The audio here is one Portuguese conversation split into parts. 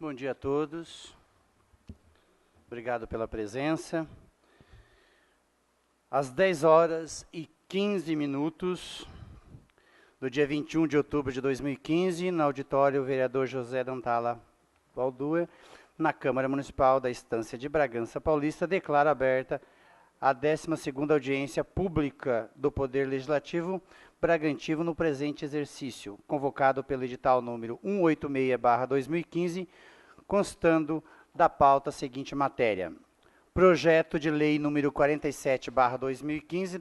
Bom dia a todos. Obrigado pela presença. Às 10h15 do dia 21 de outubro de 2015, no auditório vereador José Dantala Valdua, na Câmara Municipal da Estância de Bragança Paulista, declaro aberta a 12ª audiência pública do Poder Legislativo Bragantino no presente exercício, convocado pelo edital número 186/2015, constando da pauta a seguinte matéria: projeto de lei número 47/2015,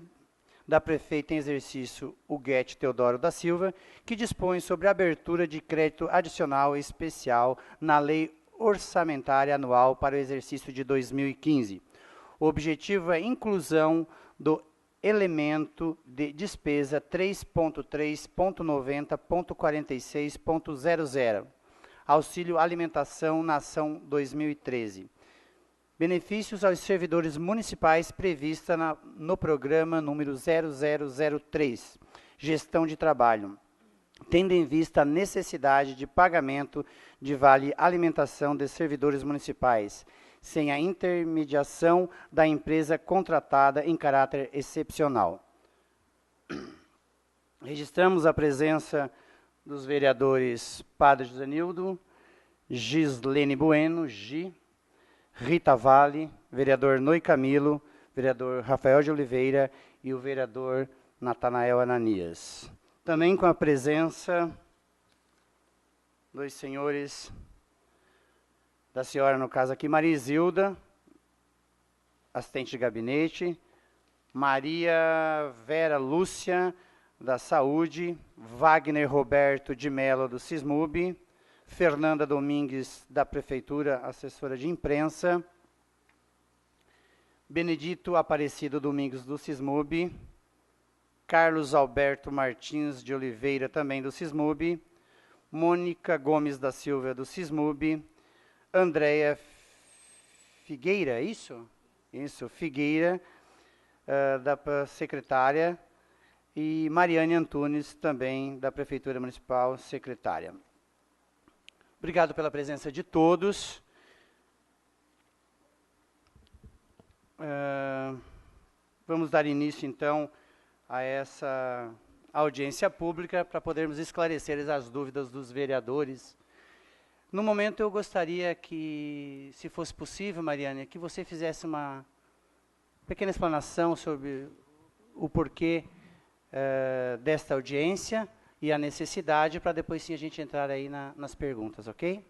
da prefeita em exercício Huguete Teodoro da Silva, que dispõe sobre a abertura de crédito adicional especial na lei orçamentária anual para o exercício de 2015. O objetivo é a inclusão do elemento de despesa 3.3.90.46.00, auxílio alimentação na ação 2013. Benefícios aos servidores municipais prevista no programa número 0003, gestão de trabalho, tendo em vista a necessidade de pagamento de vale alimentação de servidores municipais, sem a intermediação da empresa contratada em caráter excepcional. Registramos a presença dos vereadores Padre Josenildo, Gislene Bueno, Rita Vale, vereador Noi Camilo, vereador Rafael de Oliveira e o vereador Natanael Ananias. Também com a presença dos senhores, da senhora, no caso aqui, Maria Isilda, assistente de gabinete, Maria Vera Lúcia, da Saúde, Wagner Roberto de Mello, do Sismub, Fernanda Domingues, da Prefeitura, assessora de imprensa, Benedito Aparecido Domingos, do Sismub, Carlos Alberto Martins de Oliveira, também do Sismub, Mônica Gomes da Silva, do Sismub, Andréia Figueira, é isso? Isso, Figueira, da secretária, e Mariane Antunes, também da Prefeitura Municipal, secretária. Obrigado pela presença de todos. Vamos dar início, então, a essa audiência pública para podermos esclarecer as dúvidas dos vereadores. No momento, eu gostaria que, se fosse possível, Mariane, que você fizesse uma pequena explanação sobre o porquê desta audiência e a necessidade, para depois sim a gente entrar aí nas perguntas, ok?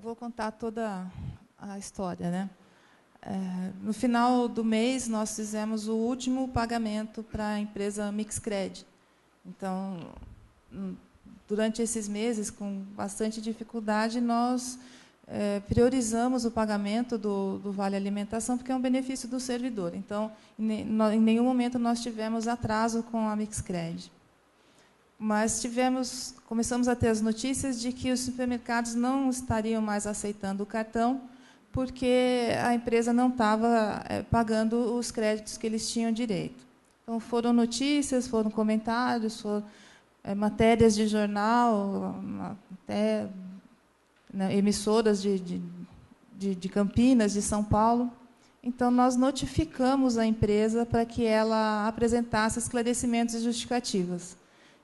Vou contar toda a história, né? No final do mês, nós fizemos o último pagamento para a empresa Mixcred. Então, durante esses meses, com bastante dificuldade, nós priorizamos o pagamento do Vale Alimentação, porque é um benefício do servidor. Então, em nenhum momento nós tivemos atraso com a Mixcred. Mas começamos a ter as notícias de que os supermercados não estariam mais aceitando o cartão, porque a empresa não estava pagando os créditos que eles tinham direito. Então, foram notícias, foram comentários, foram matérias de jornal, até emissoras de Campinas, de São Paulo. Então, nós notificamos a empresa para que ela apresentasse esclarecimentos e justificativas.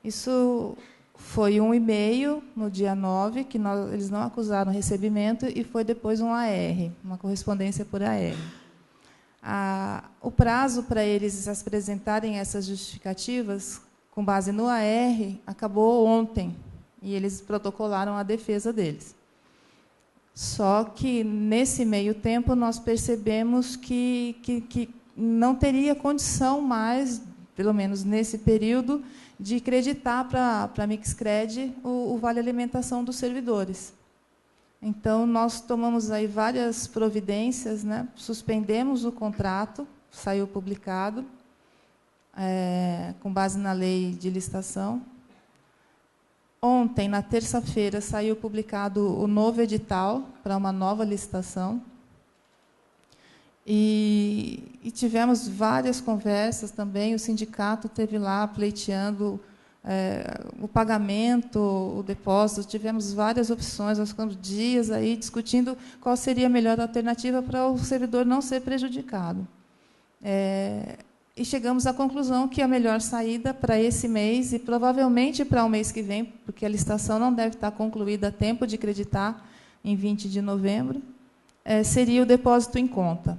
Isso foi um e-mail, no dia 9, que eles não acusaram recebimento, e foi depois um AR, uma correspondência por AR. O prazo para eles apresentarem essas justificativas, com base no AR, acabou ontem, e eles protocolaram a defesa deles. Só que, nesse meio tempo, nós percebemos que não teria condição mais, pelo menos nesse período, de creditar para a Mixcred o Vale Alimentação dos servidores. Então, nós tomamos aí várias providências, né? Suspendemos o contrato, saiu publicado, com base na lei de licitação. Ontem, na terça-feira, saiu publicado o novo edital para uma nova licitação. E tivemos várias conversas também. O sindicato esteve lá pleiteando o pagamento, o depósito, tivemos várias opções, nós ficamos dias aí discutindo qual seria a melhor alternativa para o servidor não ser prejudicado. E chegamos à conclusão que a melhor saída para esse mês e provavelmente para o mês que vem, porque a licitação não deve estar concluída a tempo de creditar em 20 de novembro, seria o depósito em conta.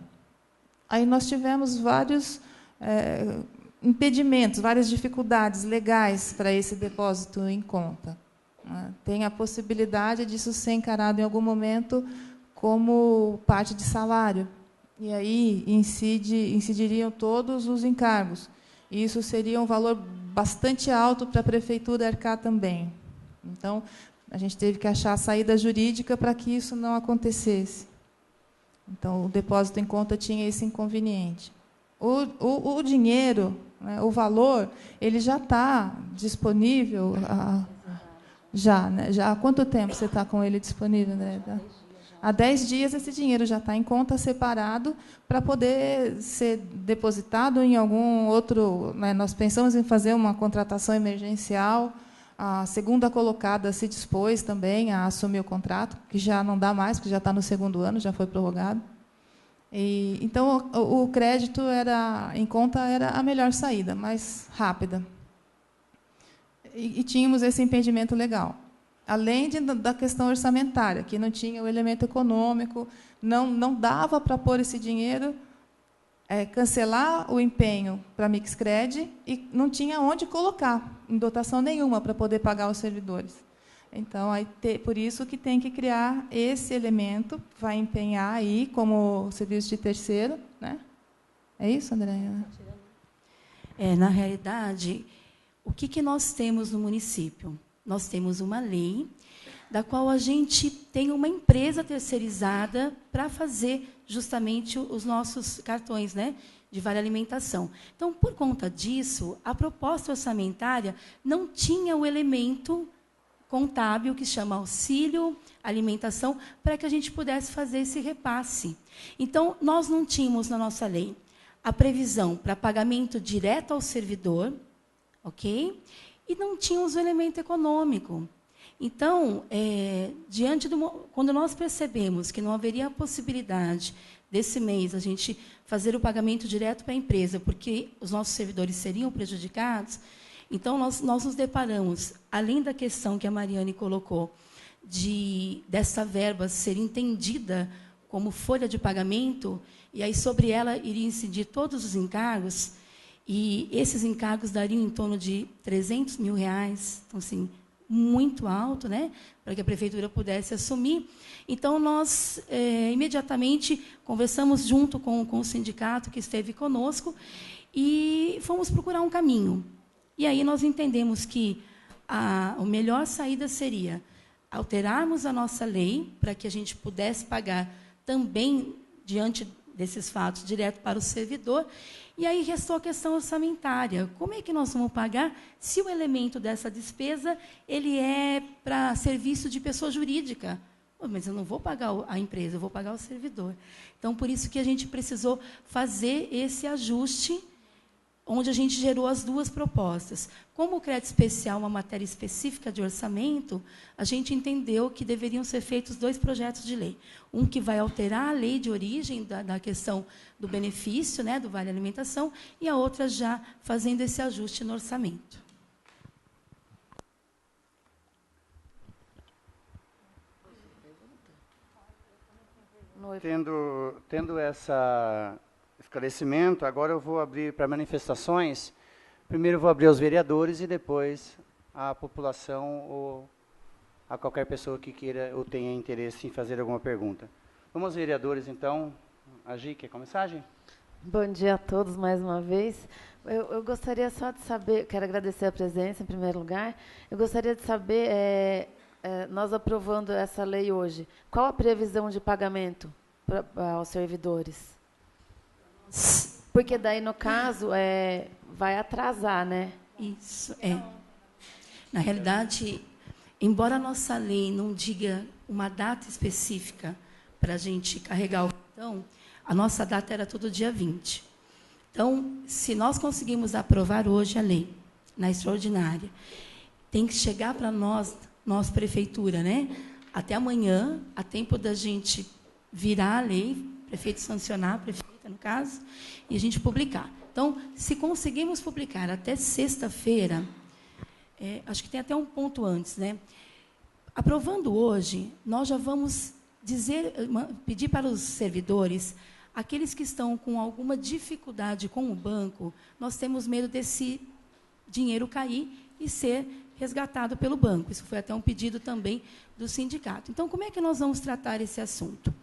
Aí nós tivemos vários impedimentos, várias dificuldades legais para esse depósito em conta. Tem a possibilidade disso ser encarado em algum momento como parte de salário. E aí incidiriam todos os encargos. E isso seria um valor bastante alto para a prefeitura arcar também. Então, a gente teve que achar a saída jurídica para que isso não acontecesse. Então, o depósito em conta tinha esse inconveniente. O dinheiro, né, o valor, ele já está disponível. Já, né? Já há quanto tempo você está com ele disponível, né? Há 10 dias esse dinheiro já está em conta separado para poder ser depositado em algum outro. Né, nós pensamos em fazer uma contratação emergencial. A segunda colocada se dispôs também a assumir o contrato, que já não dá mais, porque já está no 2º ano, já foi prorrogado. Então, o crédito em conta era a melhor saída, mais rápida. E tínhamos esse impedimento legal. Além da questão orçamentária, que não tinha o elemento econômico, não dava para pôr esse dinheiro, cancelar o empenho para a Mixcred e não tinha onde colocar, em dotação nenhuma, para poder pagar os servidores. Então, por isso que tem que criar esse elemento, vai empenhar aí como serviço de terceiro. Né? É isso, Andréia? Na realidade, o que nós temos no município? Nós temos uma lei da qual a gente tem uma empresa terceirizada para fazer justamente os nossos cartões, né, de vale alimentação. Então, por conta disso, a proposta orçamentária não tinha o elemento contábil que chama auxílio alimentação para que a gente pudesse fazer esse repasse. Então, nós não tínhamos na nossa lei a previsão para pagamento direto ao servidor, ok? E não tínhamos o elemento econômico. Então, quando nós percebemos que não haveria a possibilidade desse mês a gente fazer o pagamento direto para a empresa, porque os nossos servidores seriam prejudicados, então nós nos deparamos, além da questão que a Mariane colocou, dessa verba ser entendida como folha de pagamento, e aí sobre ela iria incidir todos os encargos, e esses encargos dariam em torno de R$300 mil, então, assim, muito alto, né, para que a prefeitura pudesse assumir. Então, nós imediatamente conversamos junto com o sindicato que esteve conosco e fomos procurar um caminho. E aí nós entendemos que a melhor saída seria alterarmos a nossa lei para que a gente pudesse pagar também, diante desses fatos, direto para o servidor. E aí restou a questão orçamentária. Como é que nós vamos pagar se o elemento dessa despesa ele é para serviço de pessoa jurídica? Mas eu não vou pagar a empresa, eu vou pagar o servidor. Então, por isso que a gente precisou fazer esse ajuste, onde a gente gerou as duas propostas. Como o crédito especial é uma matéria específica de orçamento, a gente entendeu que deveriam ser feitos 2 projetos de lei. Um que vai alterar a lei de origem da questão do benefício, né, do Vale Alimentação, e a outra já fazendo esse ajuste no orçamento. Tendo esse esclarecimento, agora eu vou abrir para manifestações. Primeiro eu vou abrir aos vereadores e depois à população ou a qualquer pessoa que queira ou tenha interesse em fazer alguma pergunta. Vamos aos vereadores, então. A Gi, quer começar, Gi? Bom dia a todos mais uma vez. Eu gostaria só de saber, quero agradecer a presença em primeiro lugar, eu gostaria de saber, nós aprovando essa lei hoje, qual a previsão de pagamento aos servidores? Porque daí, no caso, vai atrasar, né? Isso, Na realidade, embora a nossa lei não diga uma data específica para a gente carregar o cartão, a nossa data era todo dia 20. Então, se nós conseguimos aprovar hoje a lei, na extraordinária. Tem que chegar para nós, nossa prefeitura, né? Até amanhã, a tempo da gente virar a lei, prefeito sancionar, prefeita, no caso, e a gente publicar. Então, se conseguirmos publicar até sexta-feira, acho que tem até um ponto antes, né? Aprovando hoje, nós já vamos pedir para os servidores, aqueles que estão com alguma dificuldade com o banco, nós temos medo desse dinheiro cair e ser resgatado pelo banco. Isso foi até um pedido também do sindicato. Então, como é que nós vamos tratar esse assunto?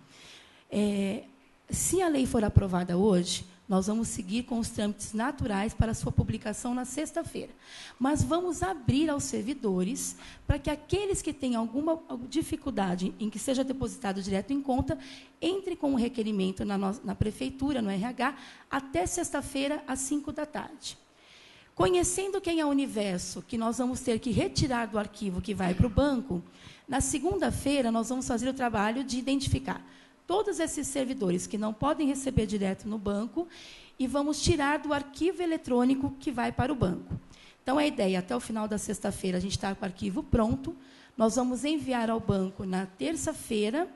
Se a lei for aprovada hoje, nós vamos seguir com os trâmites naturais para a sua publicação na sexta-feira. Mas vamos abrir aos servidores para que aqueles que têm alguma dificuldade em que seja depositado direto em conta, entre com o requerimento na prefeitura, no RH, até sexta-feira, às 5 da tarde. Conhecendo quem é o universo que nós vamos ter que retirar do arquivo que vai para o banco, na segunda-feira nós vamos fazer o trabalho de identificar todos esses servidores que não podem receber direto no banco e vamos tirar do arquivo eletrônico que vai para o banco. Então, a ideia, até o final da sexta-feira, a gente está com o arquivo pronto, nós vamos enviar ao banco na terça-feira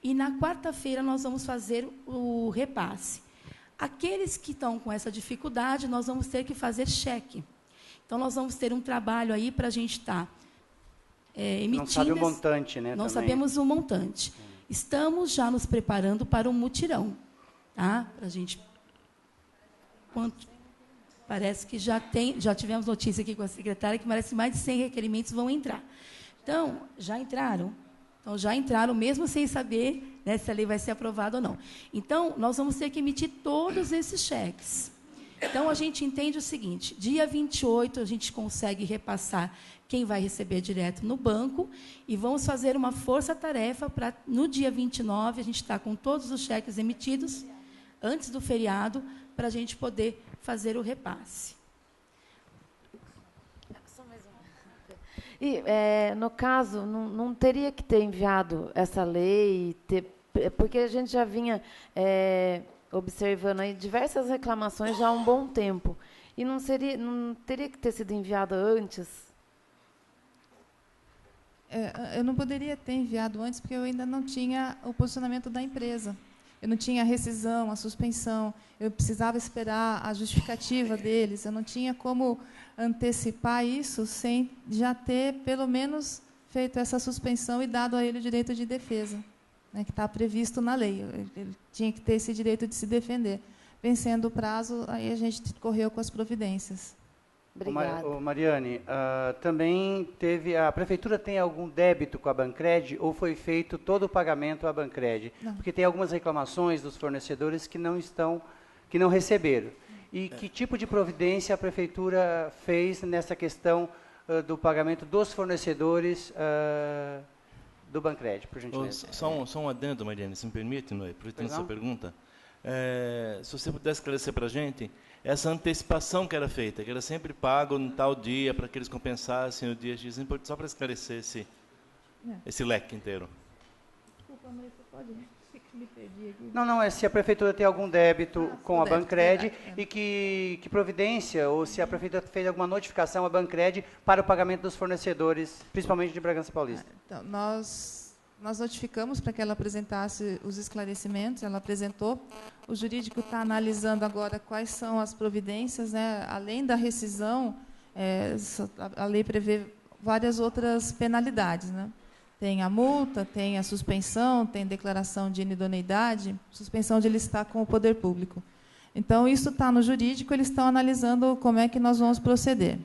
e, na quarta-feira, nós vamos fazer o repasse. Aqueles que estão com essa dificuldade, nós vamos ter que fazer cheque. Então, nós vamos ter um trabalho aí para a gente estar emitindo... Não sabe o montante, né? Não também. sabemos o montante. Estamos já nos preparando para um mutirão, tá? Para a gente... Parece que já tivemos notícia aqui com a secretária que parece que mais de 100 requerimentos vão entrar. Então, já entraram. Então, já entraram, mesmo sem saber, né, se a lei vai ser aprovada ou não. Então, nós vamos ter que emitir todos esses cheques. Então, a gente entende o seguinte, dia 28, a gente consegue repassar quem vai receber direto no banco e vamos fazer uma força-tarefa para, no dia 29, a gente estar com todos os cheques emitidos, antes do feriado, para a gente poder fazer o repasse. E, no caso, não teria que ter enviado essa lei, porque a gente já vinha observando aí diversas reclamações já há um bom tempo. E não teria que ter sido enviada antes? Eu não poderia ter enviado antes, porque eu ainda não tinha o posicionamento da empresa. Eu não tinha a rescisão, a suspensão, eu precisava esperar a justificativa deles, eu não tinha como antecipar isso sem já ter, pelo menos, feito essa suspensão e dado a ele o direito de defesa, né, que está previsto na lei. Ele tinha que ter esse direito de se defender. Vencendo o prazo, aí a gente correu com as providências. Obrigada. Mariane, também a prefeitura tem algum débito com a Bancred ou foi feito todo o pagamento à Bancred? Não. Porque tem algumas reclamações dos fornecedores que não receberam. E que tipo de providência a prefeitura fez nessa questão do pagamento dos fornecedores do Bancred, por gentileza? Só um adendo, Mariane, se me permite, aproveitando essa pergunta. Se você pudesse esclarecer para a gente essa antecipação que era feita, que era sempre pago no tal dia para que eles compensassem o dia X, só para esclarecer esse leque inteiro. Desculpa, mas você pode me perdi aqui. Não, é se a prefeitura tem algum débito com a Bancred e que providência, ou se a prefeitura fez alguma notificação à Bancred para o pagamento dos fornecedores, principalmente de Bragança Paulista. Então, nós notificamos para que ela apresentasse os esclarecimentos, ela apresentou. O jurídico está analisando agora quais são as providências, né? Além da rescisão, a lei prevê várias outras penalidades, né? Tem a multa, tem a suspensão, tem declaração de inidoneidade, suspensão de listar com o poder público. Então, isso está no jurídico, eles estão analisando como é que nós vamos proceder.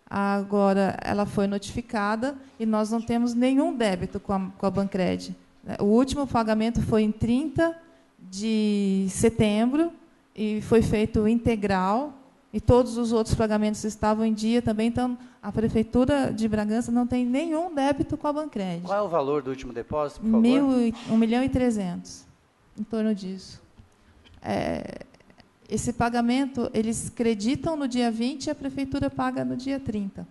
Agora, ela foi notificada e nós não temos nenhum débito com a Bancred. O último pagamento foi em 30 de setembro e foi feito integral, e todos os outros pagamentos estavam em dia também. Então, a Prefeitura de Bragança não tem nenhum débito com a Bancred. Qual é o valor do último depósito, por favor? 1.300.000, em torno disso. Esse pagamento, eles creditam no dia 20 e a Prefeitura paga no dia 30.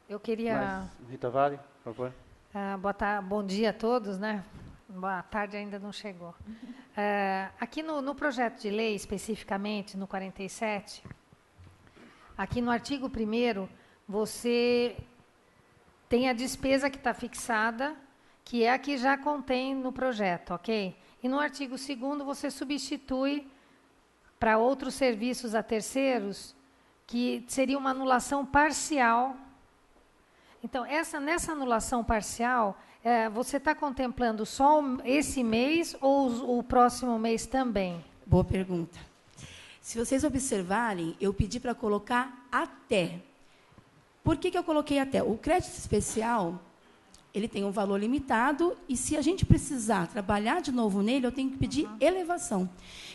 Eu queria... Rita Vale, por favor. Bom dia a todos, né? Boa tarde ainda não chegou. Aqui no projeto de lei, especificamente, no 47, aqui no artigo 1º, você tem a despesa que está fixada, que é a que já contém no projeto, ok? E no artigo 2º, você substitui para outros serviços a terceiros, que seria uma anulação parcial. Então, nessa anulação parcial, você está contemplando só esse mês ou o próximo mês também? Boa pergunta. Se vocês observarem, eu pedi para colocar até. Por que eu coloquei até? O crédito especial, ele tem um valor limitado e, se a gente precisar trabalhar de novo nele, eu tenho que pedir elevação.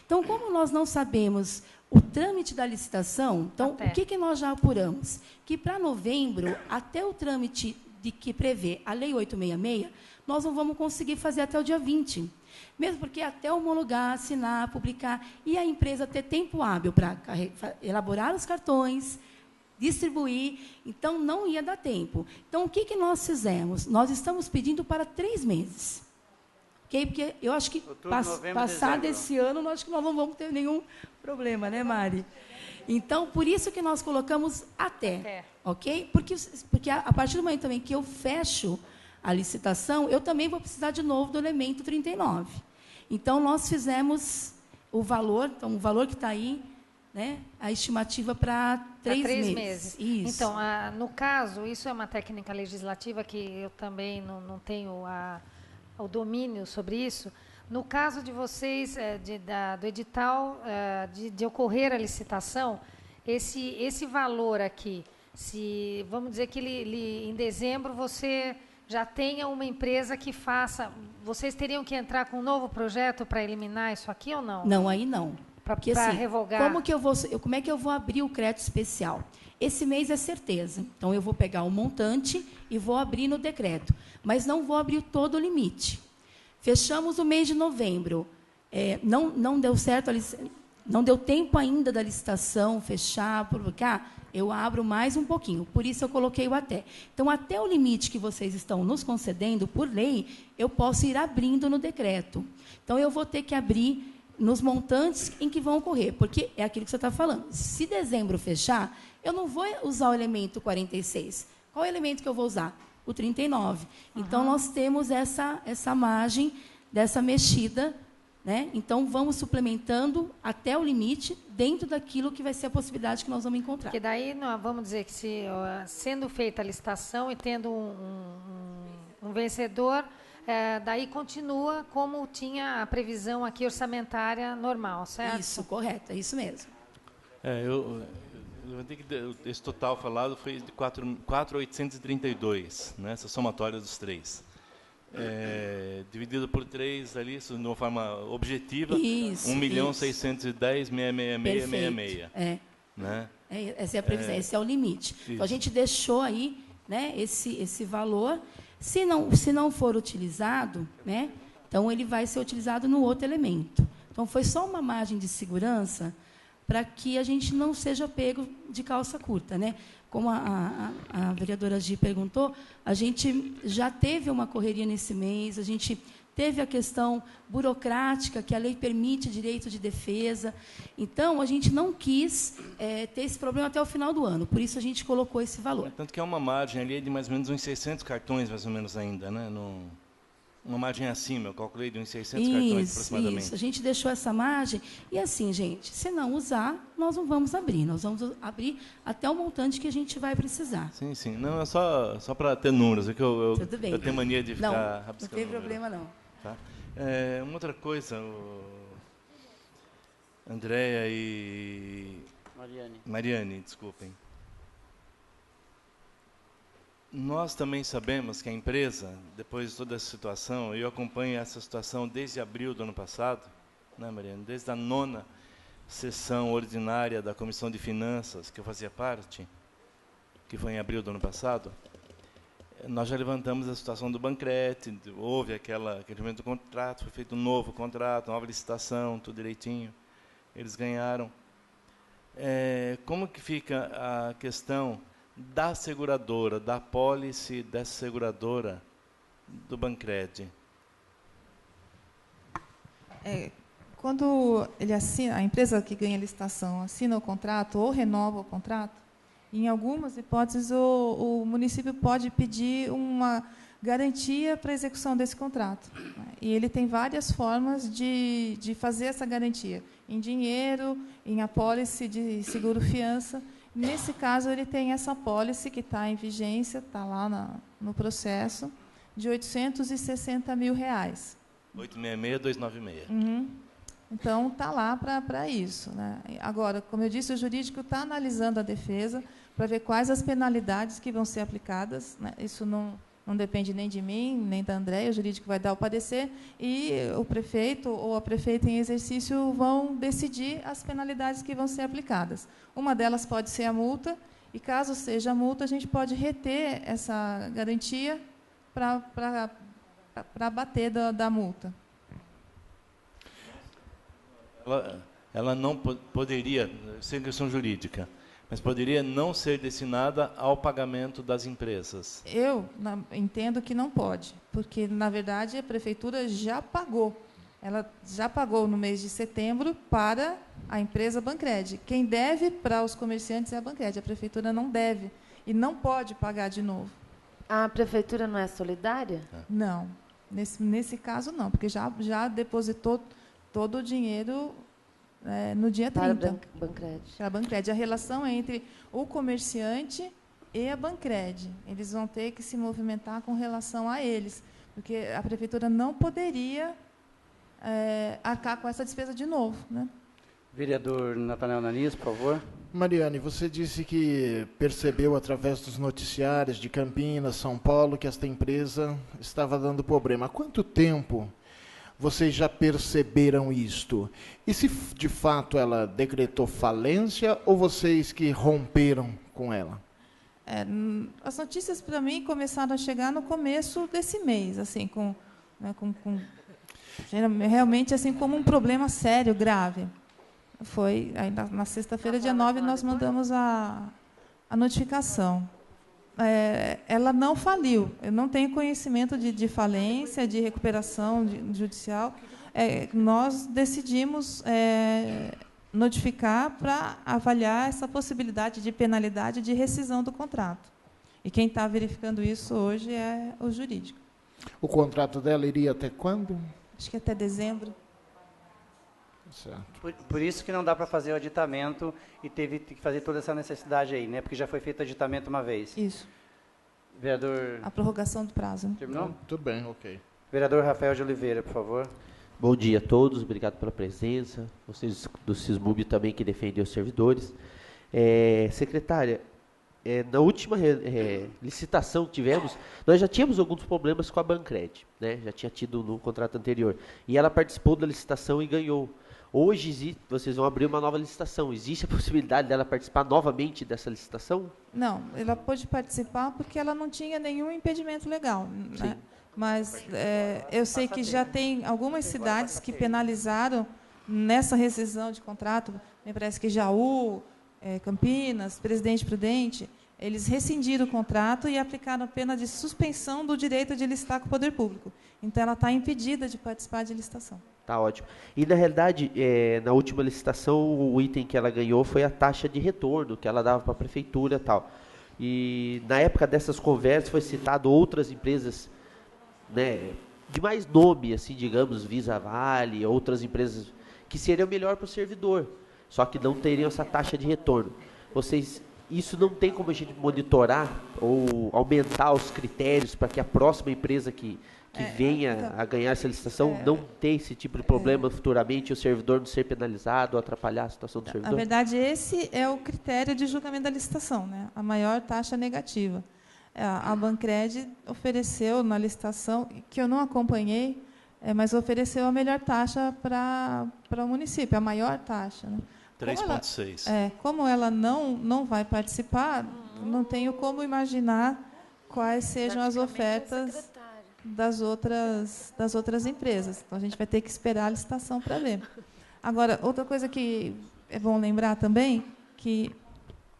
Então, como nós não sabemos o trâmite da licitação, então, o que nós já apuramos? Que, para novembro, até o trâmite de que prevê a Lei 866, nós não vamos conseguir fazer até o dia 20. Mesmo porque até homologar, assinar, publicar, e a empresa ter tempo hábil para elaborar os cartões, distribuir, então não ia dar tempo. Então, o que nós fizemos? Nós estamos pedindo para 3 meses. Okay? Porque eu acho que, passado esse ano, acho que nós não vamos ter nenhum problema, né, Mari? Então, por isso que nós colocamos até. Ok? Porque a partir do momento também que eu fecho a licitação, eu também vou precisar de novo do elemento 39. Então, nós fizemos o valor, então, o valor que está aí, né, a estimativa para 3 meses. Isso. Então, no caso, isso é uma técnica legislativa que eu também não tenho o domínio sobre isso. No caso de vocês, do edital, de ocorrer a licitação, esse valor aqui, se vamos dizer que em dezembro você já tenha uma empresa que faça, vocês teriam que entrar com um novo projeto para eliminar isso aqui ou não? Não, aí não. Para assim, revogar. Como é que eu vou abrir o crédito especial? Esse mês é certeza. Então, eu vou pegar o montante e vou abrir no decreto. Mas não vou abrir todo o limite. Fechamos o mês de novembro. Não deu certo, não deu tempo ainda da licitação fechar, publicar, eu abro mais um pouquinho. Por isso, eu coloquei o até. Então, até o limite que vocês estão nos concedendo, por lei, eu posso ir abrindo no decreto. Então, eu vou ter que abrir nos montantes em que vão ocorrer, porque é aquilo que você está falando. Se dezembro fechar, eu não vou usar o elemento 46. Qual é o elemento que eu vou usar? O 39. Então, nós temos essa margem dessa mexida, né? Então, vamos suplementando até o limite, dentro daquilo que vai ser a possibilidade que nós vamos encontrar. Porque daí, vamos dizer que sendo feita a licitação e tendo um vencedor, daí continua como tinha a previsão aqui orçamentária normal, certo? Isso, correto, é isso mesmo. Eu levantei que esse total falado foi de 4.832, né, essa somatória dos 3. Dividido por 3 ali, de uma forma objetiva, 1.610.666. Né? Essa é a previsão, esse é o limite. Então, a gente deixou aí, né, esse valor. Se não for utilizado, né, então ele vai ser utilizado no outro elemento. Então, foi só uma margem de segurança para que a gente não seja pego de calça curta, né? Como a vereadora Gi perguntou, a gente já teve uma correria nesse mês, a gente teve a questão burocrática, que a lei permite direito de defesa. Então, a gente não quis ter esse problema até o final do ano, por isso a gente colocou esse valor. Tanto que é uma margem ali de mais ou menos uns 600 cartões, mais ou menos ainda, né? Uma margem acima, eu calculei de uns 600 cartões aproximadamente. Isso, a gente deixou essa margem. E assim, gente, se não usar, nós não vamos abrir. Nós vamos abrir até o montante que a gente vai precisar. Sim, sim. Não, é só para ter números, é que eu tenho mania de ficar rabiscando. Não tem problema, não. Tá? Uma outra coisa, Andréia e Mariane, desculpem. Nós também sabemos que a empresa, depois de toda essa situação, eu acompanho essa situação desde abril do ano passado, né, Mariane? Desde a 9ª sessão ordinária da Comissão de Finanças, que eu fazia parte, que foi em abril do ano passado, nós já levantamos a situação do Bancrete, houve aquele momento do contrato, foi feito um novo contrato, nova licitação, tudo direitinho, eles ganharam. Como que fica a questão da seguradora, da pólice dessa seguradora do Bancrete? quando ele assina, a empresa que ganha a licitação assina o contrato ou renova o contrato, em algumas hipóteses o município pode pedir uma garantia para a execução desse contrato. E ele tem várias formas de fazer essa garantia, em dinheiro, em apólice de seguro-fiança. Nesse caso, ele tem essa apólice que está em vigência, está lá no processo, de R$ 860 mil. 866-296. Uhum. Então, está lá para isso, né? Agora, como eu disse, o jurídico está analisando a defesa para ver quais as penalidades que vão ser aplicadas, né? Isso não depende nem de mim, nem da Andréia, o jurídico vai dar o parecer, e o prefeito ou a prefeita em exercício vão decidir as penalidades que vão ser aplicadas. Uma delas pode ser a multa, e, caso seja a multa, a gente pode reter essa garantia para abater da multa. Ela não poderia, sem questão jurídica, mas poderia não ser destinada ao pagamento das empresas. Eu entendo que não pode, porque, na verdade, a prefeitura já pagou. Ela já pagou no mês de setembro para a empresa Bancred. Quem deve para os comerciantes é a Bancred. A prefeitura não deve e não pode pagar de novo. A prefeitura não é solidária? Não. Nesse caso, não, porque já depositou todo o dinheiro no dia 30. Para a Bancred. A relação é entre o comerciante e a Bancred. Eles vão ter que se movimentar com relação a eles, porque a prefeitura não poderia arcar com essa despesa de novo, né? Vereador Natanael Nanias, por favor. Mariane, você disse que percebeu através dos noticiários de Campinas, São Paulo, que esta empresa estava dando problema. Há quanto tempo vocês já perceberam isto? E se de fato ela decretou falência ou vocês que romperam com ela? As notícias para mim começaram a chegar no começo desse mês, assim, realmente assim como um problema sério, grave. Foi aí na sexta-feira, dia 9, nós mandamos a notificação. Ela não faliu. Eu não tenho conhecimento de falência, de recuperação judicial. Nós decidimos notificar para avaliar essa possibilidade de penalidade de rescisão do contrato. E quem está verificando isso hoje é o jurídico. O contrato dela iria até quando? Acho que até dezembro. Certo. Por isso que não dá para fazer o aditamento e teve que fazer toda essa necessidade aí, né? Porque já foi feito o aditamento uma vez. Isso. Vereador... A prorrogação do prazo. Né? Terminou? Tudo bem, ok. Vereador Rafael de Oliveira, por favor. Bom dia a todos, obrigado pela presença. Vocês do Sismub também que defendem os servidores. Secretária, na última licitação que tivemos, nós já tínhamos alguns problemas com a Bancred, né? Já tinha tido no contrato anterior. E ela participou da licitação e ganhou. Hoje, vocês vão abrir uma nova licitação. Existe a possibilidade dela participar novamente dessa licitação? Não, ela pôde participar porque ela não tinha nenhum impedimento legal. Né? Mas eu sei que já tem algumas cidades que penalizaram nessa rescisão de contrato, me parece que Jaú, Campinas, Presidente Prudente, eles rescindiram o contrato e aplicaram a pena de suspensão do direito de licitar com o poder público. Então, ela está impedida de participar de licitação. Tá ótimo. E, na realidade, na última licitação, o item que ela ganhou foi a taxa de retorno, que ela dava para a prefeitura e tal. E, na época dessas conversas, foi citado outras empresas, né, de mais nome, assim, digamos, Visa Vale, outras empresas, que seriam melhor para o servidor, só que não teriam essa taxa de retorno. Isso não tem como a gente monitorar ou aumentar os critérios para que a próxima empresa que venha a ganhar essa licitação não tenha esse tipo de problema futuramente, o servidor não ser penalizado ou atrapalhar a situação do servidor? Na verdade, esse é o critério de julgamento da licitação, né? A maior taxa negativa. A Bancred ofereceu na licitação, que eu não acompanhei, mas ofereceu a melhor taxa para o município, a maior taxa. Né? 3,6. Como ela não vai participar, não tenho como imaginar quais sejam as ofertas das outras empresas. Então, a gente vai ter que esperar a licitação para ver. Agora, outra coisa que é bom lembrar também, que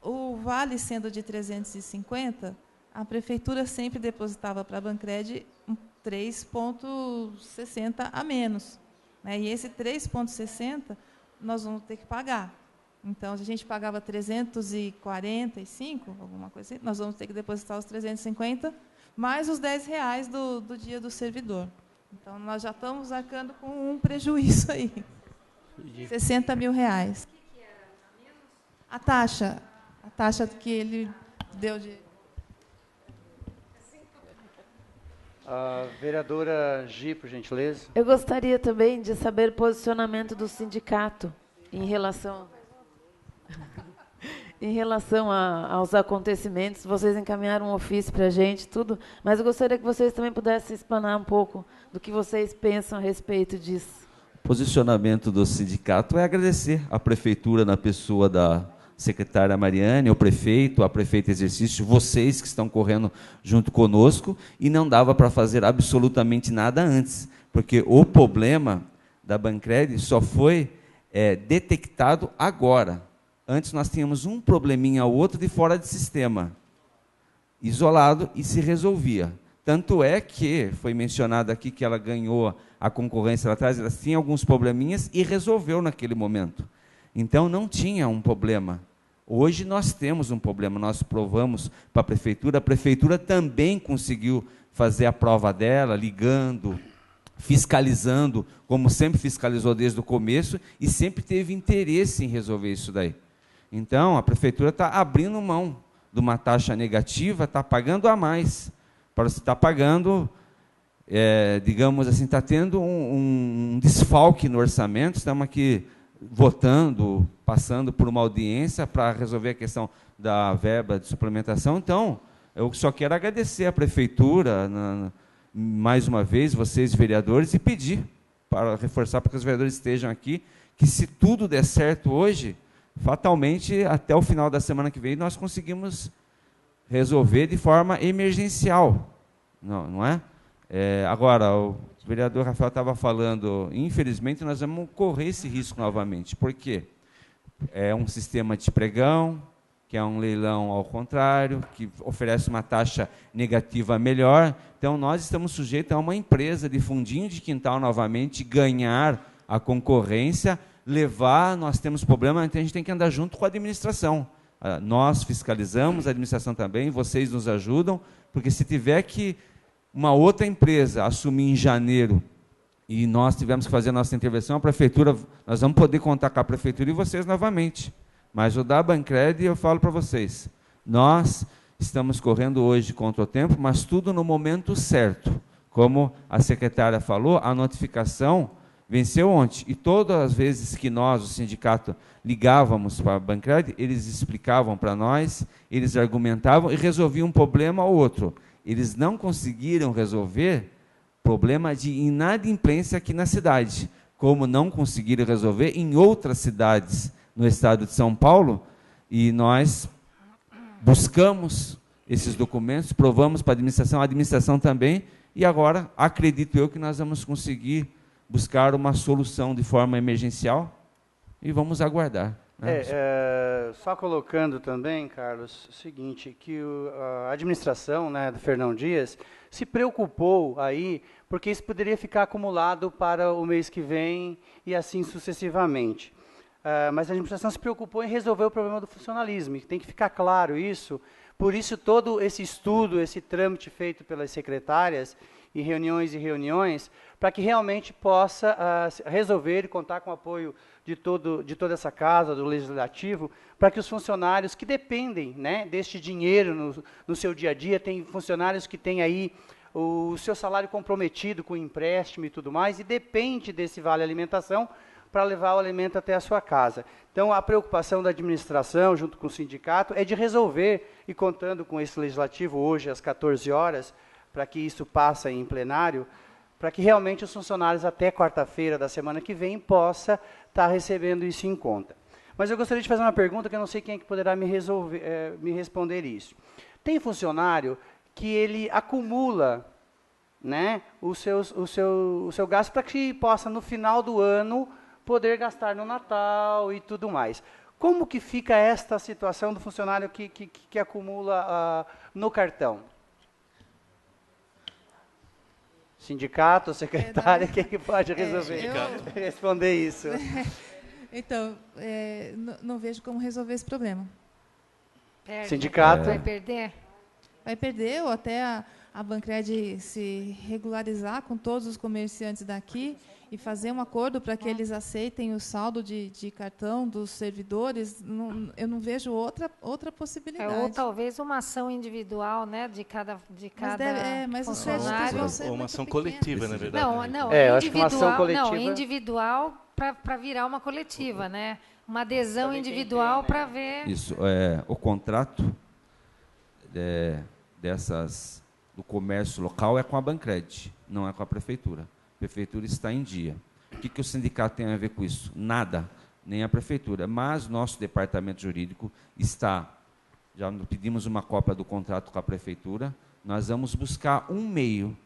o vale sendo de 350, a prefeitura sempre depositava para a Bancred 3,60 a menos. né? E esse 3,60 nós vamos ter que pagar. Então, se a gente pagava 345, alguma coisa assim, nós vamos ter que depositar os 350, mais os R$10 do dia do servidor. Então, nós já estamos arcando com um prejuízo aí. R$60 mil. A taxa que ele deu de... A vereadora Gi, por gentileza. Eu gostaria também de saber o posicionamento do sindicato em relação aos acontecimentos. Vocês encaminharam um ofício para a gente, tudo, mas eu gostaria que vocês também pudessem explanar um pouco do que vocês pensam a respeito disso. O posicionamento do sindicato é agradecer à prefeitura, na pessoa da secretária Mariane, ao prefeito, a prefeita exercício, vocês que estão correndo junto conosco, e não dava para fazer absolutamente nada antes, porque o problema da Bancred só foi detectado agora. Antes nós tínhamos um probleminha ou outro de fora de sistema, isolado, e se resolvia. Tanto é que foi mencionado aqui que ela ganhou a concorrência lá atrás, ela tinha alguns probleminhas e resolveu naquele momento. Então, não tinha um problema. Hoje nós temos um problema, nós provamos para a prefeitura também conseguiu fazer a prova dela, ligando, fiscalizando, como sempre fiscalizou desde o começo, e sempre teve interesse em resolver isso daí. Então, a prefeitura está abrindo mão de uma taxa negativa, está pagando a mais, para você estar pagando, digamos assim, está tendo um desfalque no orçamento, estamos aqui votando, passando por uma audiência para resolver a questão da verba de suplementação. Então, eu só quero agradecer à prefeitura, mais uma vez, vocês vereadores, e pedir, para reforçar para que os vereadores estejam aqui, que se tudo der certo hoje, fatalmente, até o final da semana que vem, nós conseguimos resolver de forma emergencial. Não é? Agora, o vereador Rafael estava falando, infelizmente, nós vamos correr esse risco novamente. Por quê? É um sistema de pregão, que é um leilão ao contrário, que oferece uma taxa negativa melhor. Então, nós estamos sujeitos a uma empresa de fundinho de quintal novamente ganhar a concorrência, levar, nós temos problema, então a gente tem que andar junto com a administração. Nós fiscalizamos, a administração também, vocês nos ajudam, porque se tiver que uma outra empresa assumir em janeiro e nós tivemos que fazer a nossa intervenção, a prefeitura, nós vamos poder contar com a prefeitura e vocês novamente. Mas o da Bancred, eu falo para vocês, nós estamos correndo hoje contra o tempo, mas tudo no momento certo. Como a secretária falou, a notificação venceu ontem. E todas as vezes que nós, o sindicato, ligávamos para a Bancred, eles explicavam para nós, eles argumentavam e resolviam um problema ou outro. Eles não conseguiram resolver problema de inadimplência aqui na cidade, como não conseguiram resolver em outras cidades no estado de São Paulo, e nós buscamos esses documentos, provamos para a administração também, e agora acredito eu que nós vamos conseguir buscar uma solução de forma emergencial e vamos aguardar. Né? Só colocando também, Carlos, o seguinte, que a administração, né, do Fernão Dias se preocupou aí, porque isso poderia ficar acumulado para o mês que vem e assim sucessivamente. Mas a administração se preocupou em resolver o problema do funcionalismo, e tem que ficar claro isso. Por isso, todo esse estudo, esse trâmite feito pelas secretárias, e reuniões, para que realmente possa resolver e contar com o apoio de toda essa casa, do Legislativo, para que os funcionários que dependem, né, deste dinheiro no seu dia a dia, tem funcionários que têm aí o seu salário comprometido com empréstimo e tudo mais, e depende desse vale alimentação para levar o alimento até a sua casa. Então, a preocupação da administração, junto com o sindicato, é de resolver, e contando com esse Legislativo hoje, às 14 horas, para que isso passe em plenário, para que realmente os funcionários até quarta-feira da semana que vem possa estar recebendo isso em conta. Mas eu gostaria de fazer uma pergunta que eu não sei quem é que poderá me responder isso. Tem funcionário que ele acumula, né, o seu gasto para que possa, no final do ano, poder gastar no Natal e tudo mais. Como que fica esta situação do funcionário que acumula no cartão? Sindicato, secretária, quem que pode resolver? Responder isso. Então, não vejo como resolver esse problema. Perde. Sindicato. Vai perder? Vai perder, ou até a Bancred se regularizar com todos os comerciantes daqui e fazer um acordo para que eles aceitem o saldo de cartão dos servidores. Eu não vejo outra possibilidade. Ou talvez uma ação individual, né, de cada mas os funcionário. créditos vão ser Ou uma muito ação pequenos. coletiva, na verdade. Não, eu acho que uma ação coletiva... Não, individual para virar uma coletiva, né? Uma adesão individual para ver... Isso, o contrato do comércio local é com a Bancred, não é com a prefeitura. A prefeitura está em dia. O que o sindicato tem a ver com isso? Nada, nem a prefeitura. Mas nosso departamento jurídico já pedimos uma cópia do contrato com a prefeitura, nós vamos buscar um meio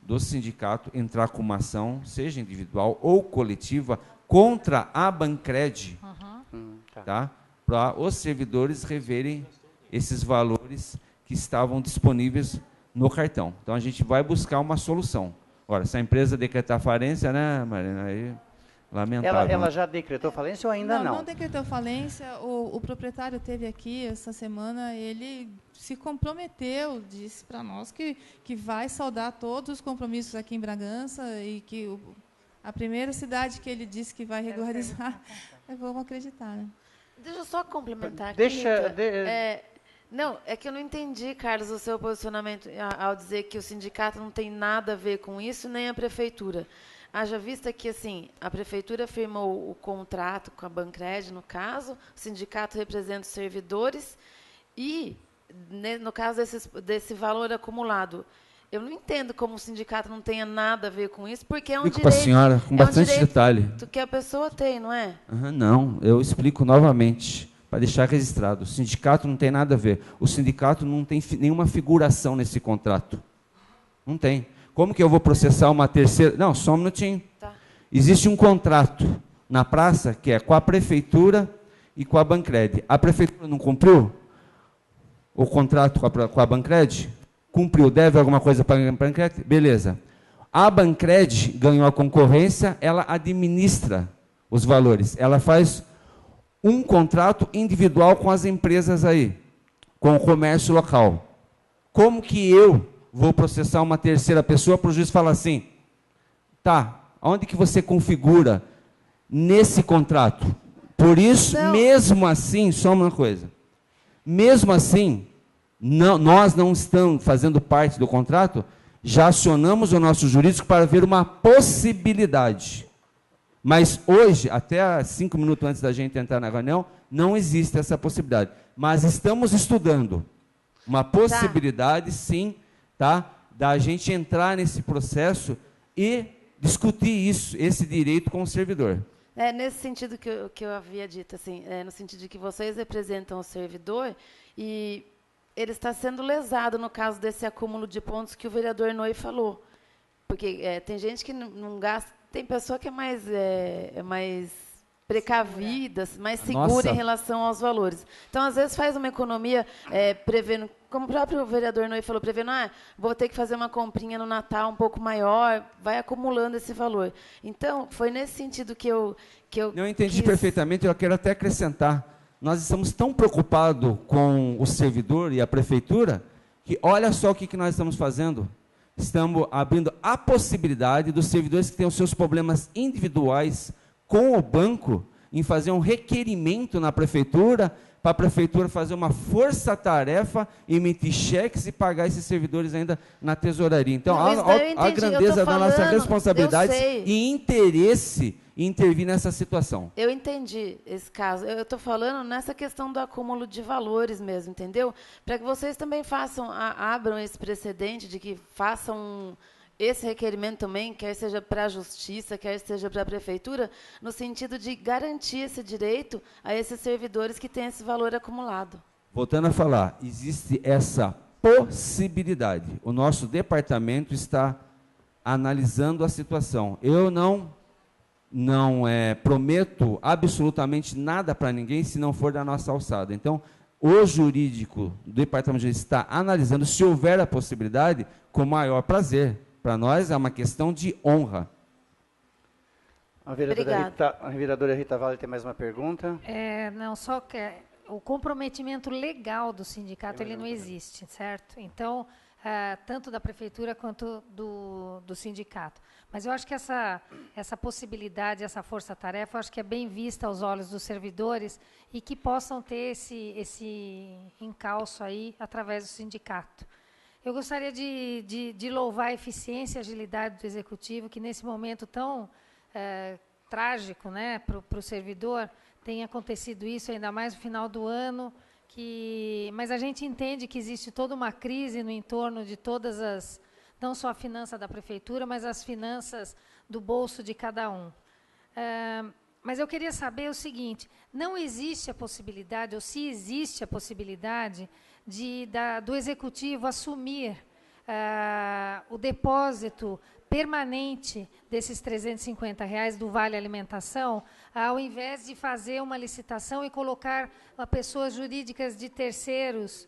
do sindicato entrar com uma ação, seja individual ou coletiva, contra a Bancred, tá? Para os servidores reverem esses valores que estavam disponíveis no cartão. Então, a gente vai buscar uma solução. Ora, se a empresa decretar falência, né, Marina, aí, lamentável. Ela já decretou falência ou ainda não? Não decretou falência. O proprietário teve aqui essa semana, ele se comprometeu, disse para nós que vai saldar todos os compromissos aqui em Bragança e que a primeira cidade que ele disse que vai regularizar, vamos acreditar, né? Deixa eu só complementar aqui, Deixa... Não, é que eu não entendi, Carlos, o seu posicionamento ao dizer que o sindicato não tem nada a ver com isso, nem a prefeitura. Haja vista que, assim, a prefeitura firmou o contrato com a Bancred, no caso, o sindicato representa os servidores e, no caso desse valor acumulado, eu não entendo como o sindicato não tenha nada a ver com isso, porque é um direito... Explico para a senhora, com bastante detalhe. Que a pessoa tem, não é? Não, eu explico novamente, para deixar registrado. O sindicato não tem nada a ver. O sindicato não tem nenhuma figuração nesse contrato. Não tem. Como que eu vou processar uma terceira... Não, só um minutinho. Tá. Existe um contrato na praça que é com a prefeitura e com a Bancred. A prefeitura não cumpriu o contrato com a Bancred? Cumpriu, deve alguma coisa para a Bancred? Beleza. A Bancred ganhou a concorrência, ela administra os valores. Ela faz um contrato individual com as empresas aí, com o comércio local. Como que eu vou processar uma terceira pessoa para o juiz falar assim, tá, onde que você configura nesse contrato? Por isso, mesmo assim, só uma coisa, mesmo assim, nós não estamos fazendo parte do contrato, já acionamos o nosso jurídico para ver uma possibilidade. Mas hoje, até 5 minutos antes da gente entrar na reunião, não existe essa possibilidade. Mas estamos estudando uma possibilidade, sim, tá, da gente entrar nesse processo e discutir isso, esse direito com o servidor. Nesse sentido que eu havia dito, assim, no sentido de que vocês representam o servidor e ele está sendo lesado no caso desse acúmulo de pontos que o vereador Noy falou. Porque tem gente que não gasta, tem pessoa que é mais precavida, mais segura em relação aos valores. Então, às vezes, faz uma economia prevendo, como o próprio vereador Noy falou, prevendo, vou ter que fazer uma comprinha no Natal um pouco maior, vai acumulando esse valor. Então, foi nesse sentido que eu entendi perfeitamente, eu quero até acrescentar. Nós estamos tão preocupados com o servidor e a prefeitura, que olha só o que nós estamos fazendo. Estamos abrindo a possibilidade dos servidores que têm os seus problemas individuais com o banco, em fazer um requerimento na prefeitura, para a prefeitura fazer uma força-tarefa, emitir cheques e pagar esses servidores ainda na tesouraria. Então, a grandeza da nossa responsabilidade e interesse em intervir nessa situação. Eu entendi esse caso. Eu estou falando nessa questão do acúmulo de valores mesmo, entendeu? Para que vocês também abram esse precedente de que façam esse requerimento também, quer seja para a Justiça, quer seja para a Prefeitura, no sentido de garantir esse direito a esses servidores que têm esse valor acumulado. Voltando a falar, existe essa possibilidade. O nosso departamento está analisando a situação. Eu não prometo absolutamente nada para ninguém se não for da nossa alçada. Então, o jurídico do departamento jurídico está analisando se houver a possibilidade, com maior prazer. Para nós é uma questão de honra. A vereadora Rita Vale tem mais uma pergunta. Não, só que o comprometimento legal do sindicato ele não existe, certo? Então, tanto da prefeitura quanto do sindicato. Mas eu acho que essa possibilidade, essa força-tarefa, eu acho que é bem vista aos olhos dos servidores e que possam ter esse encalço aí através do sindicato. Eu gostaria de louvar a eficiência e agilidade do executivo, que nesse momento tão trágico, né, para o servidor, tem acontecido isso, ainda mais no final do ano, mas a gente entende que existe toda uma crise no entorno de todas as, não só a finança da prefeitura, mas as finanças do bolso de cada um. Mas eu queria saber o seguinte, não existe a possibilidade, ou se existe a possibilidade, do executivo assumir o depósito permanente desses R$350 do Vale Alimentação, ao invés de fazer uma licitação e colocar pessoas jurídicas de terceiros